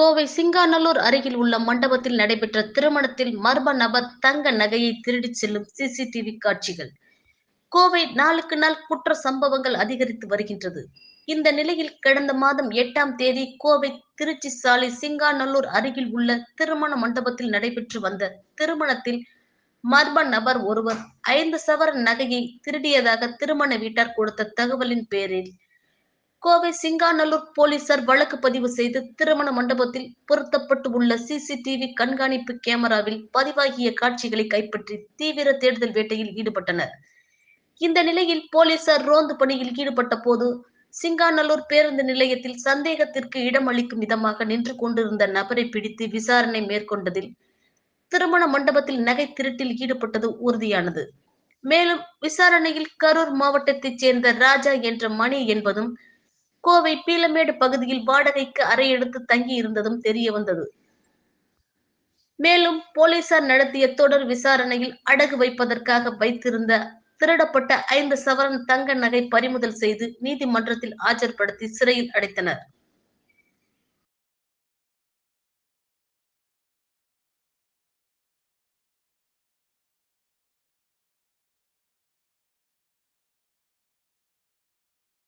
கோவை சிங்காநல்லூர் அருகில் உள்ள மண்டபத்தில் நடைபெற்ற திருமணத்தில் மர்ம நபர் தங்க நகையை திருடிச் செல்லும் சிசிடிவி காட்சிகள். கோவை நாளுக்கு நாள் குற்ற சம்பவங்கள் அதிகரித்து வருகின்றது. இந்த நிலையில் கடந்த மாதம் 8ஆம் தேதி கோவை திருச்சி சாலை சிங்காநல்லூர் அருகில் உள்ள திருமண மண்டபத்தில் நடைபெற்று வந்த திருமணத்தில் மர்ம நபர் ஒருவர் 5 சவரன் நகையை திருடியதாக திருமண வீட்டார் கொடுத்த தகவலின் பேரில் கோவை சிங்காநல்லூர் போலீசார் வழக்கு பதிவு செய்து திருமண மண்டபத்தில் பொருத்தப்பட்டு உள்ள சிசிடிவி கண்காணிப்பு கேமராவில் பதிவாகிய காட்சிகளை கைப்பற்றி தீவிர தேடுதல் வேட்டையில் ஈடுபட்டனர். இந்த நிலையில் போலீசார் ரோந்து பணியில் ஈடுபட்ட போது சிங்காநல்லூர் பேருந்து நிலையத்தில் சந்தேகத்திற்கு இடமளிக்கும் விதமாக நின்று கொண்டிருந்த நபரை பிடித்து விசாரணை மேற்கொண்டதில் திருமண மண்டபத்தில் நகை திருட்டில் ஈடுபட்டது உறுதியானது. மேலும் விசாரணையில் கரூர் மாவட்டத்தைச் சேர்ந்த ராஜா என்ற மணி என்பதும் கோவை பீளமேடு பகுதியில் வாடகைக்கு அறை எடுத்து தங்கி இருந்ததும் தெரியவந்தது. மேலும் போலீசார் நடத்திய தொடர் விசாரணையில் அடகு வைப்பதற்காக வைத்திருந்த திருடப்பட்ட 5 சவரன் தங்க நகை பறிமுதல் செய்து நீதிமன்றத்தில் ஆஜர்படுத்தி சிறையில் அடைத்தனர்.